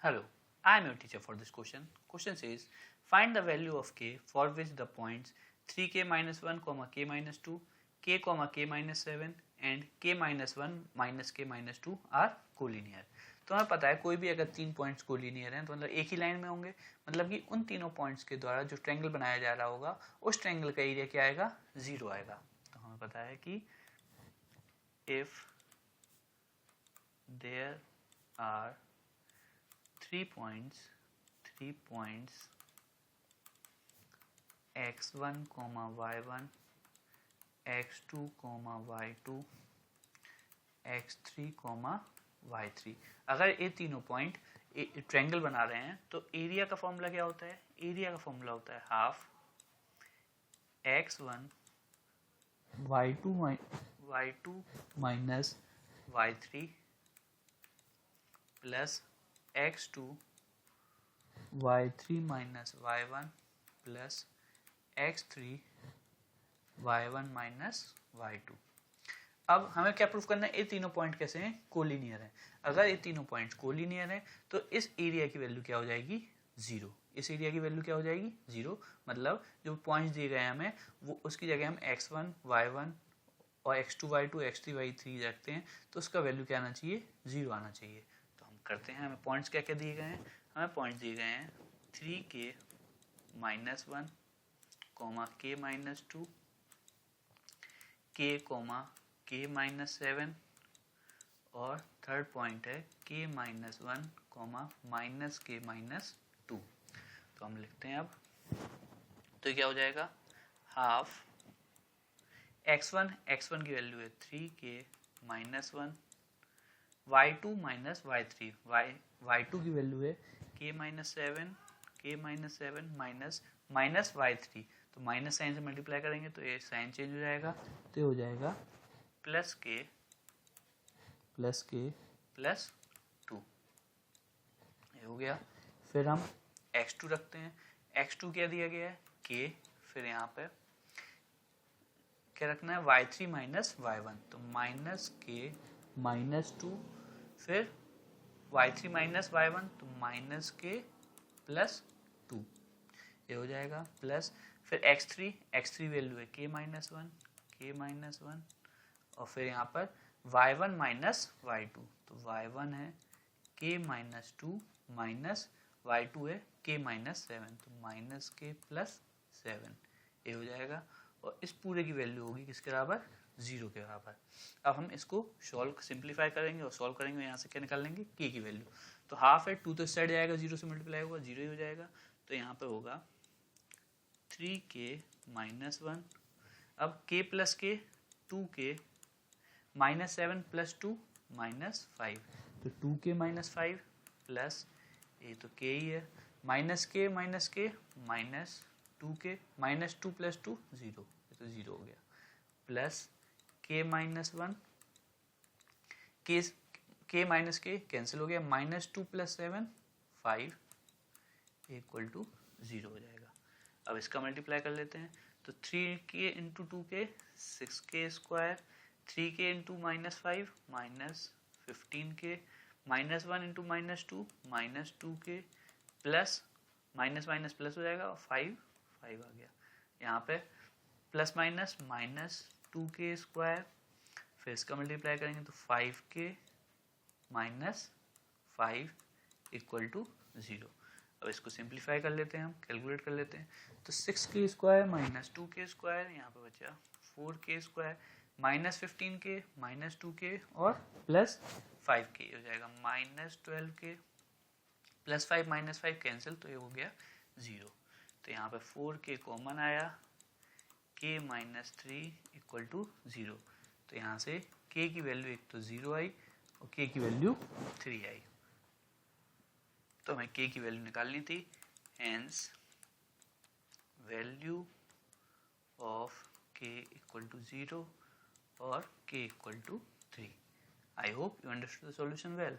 Hello, I am your teacher for this question. Question says, find the value of k for which the points 3k minus 1, k minus 2, k, k minus 7 and k minus 1 minus k minus 2 are collinear. तो हमें पता है कोई भी अगर तीन points collinear हैं तो मतलब एक ही लाइन में होंगे, मतलब कि उन तीनों पॉइंट्स के द्वारा जो ट्रायंगल बनाया जा रहा होगा उस ट्रायंगल का एरिया क्या आएगा, 0 आएगा. तो हमें पता है कि if there are three points x1, y1, x2, y2, x3, y3. अगर ये तीनों पॉइंट ट्रायंगल बना रहे हैं तो एरिया का फॉर्मूला क्या होता है? एरिया का फॉर्मूला होता है half x1 y2 minus y3 plus x2 y3 minus y1 plus x3 y1 minus y2. अब हमें क्या प्रूफ करना है? ये तीनों पॉइंट कैसे हैं? कोलिनियर हैं. अगर ये तीनों पॉइंट्स कोलिनियर हैं तो इस एरिया की वैल्यू क्या हो जाएगी? 0. इस एरिया की वैल्यू क्या हो जाएगी? 0. मतलब जो पॉइंट्स दिए गए हैं हमें वो उसकी जगह हम x1 y1 और x2 y2 x3 y3 रखते हैं तो उसका वैल्यू क्या आना चाहिए? 0 आना चाहिए. करते हैं. हमें पॉइंट्स क्या क्या दिए गए हैं? हमें पॉइंट्स दिए गए हैं 3k minus 1 k minus 2 k minus 7 और थर्ड पॉइंट है k minus 1 minus k minus 2. तो हम लिखते हैं अब, तो क्या हो जाएगा? हाफ x1 की वैल्यू है 3k minus 1 y2 minus y3 y2 की वैल्यू है k माइनस 7 माइनस y3. तो माइनस साइन से मल्टीप्लाई करेंगे तो ये साइन चेंज हो जाएगा तो ये हो जाएगा प्लस k प्लस 2. ये हो गया. फिर हम x2 रखते हैं. x2 क्या दिया गया है? k. फिर यहाँ पे क्या रखना है? y3 minus y1. तो माइनस k माइनस 2 फिर y3 माइनस y1 तो माइनस k प्लस 2. ये हो जाएगा प्लस फिर x3 वैल्यू है k माइनस 1 और फिर यहाँ पर y1 माइनस y2 तो y1 है k माइनस 2 माइनस y2 है k माइनस 7 तो माइनस k प्लस 7. ये हो जाएगा और इस पूरे की वैल्यू होगी किसके बराबर? 0 के बराबर. अब हम इसको सिंप्लीफाई करेंगे और सॉल्व करेंगे. यहाँ से क्या निकाल लेंगे? k की वैल्यू. तो हाफ है 2 तो इस साइड जाएगा 0 से मल्टीप्लाई होगा 0 ही हो जाएगा. तो यहाँ पे होगा 3k माइनस 1. अब k plus k 2k minus 7 plus 2 minus 5. तो 2k माइनस 5 प्लस ये तो k ही है minus k minus 2k minus 2 plus 2 0. ये तो 0 हो गया plus k minus 1 k minus k cancel हो गया माइनस 2 प्लस 7 5 इक्वल टू 0 हो जाएगा. अब इसका मल्टीप्लाई कर लेते हैं तो 3k into 2k 6k square 3k into minus 5 minus 15k minus 1 into minus 2 minus 2k plus minus minus plus हो जाएगा और 5 आ गया. यहाँ पे प्लस माइनस 2k स्क्वायर फिर इसका मल्टीप्लाई करेंगे तो 5k माइनस 5 इक्वल टू 0. अब इसको सिंप्लीफाई कर लेते हैं, हम कैलकुलेट कर लेते हैं. तो 6k square minus 2k square यहाँ पे बचा 4k square minus 15k minus 2k और प्लस 5k हो जाएगा minus 12k plus 5 minus 5 cancel तो ये हो गया 0. तो यहाँ पे 4k कॉमन आया k माइनस 3 इक्वल टू 0. तो यहाँ से k की वैल्यू एक तो 0 आई और k की वैल्यू 3 आई. तो हमें k की वैल्यू निकालनी थी. Hence value of k equal to 0 और k equal to 3. I hope you understood the solution well.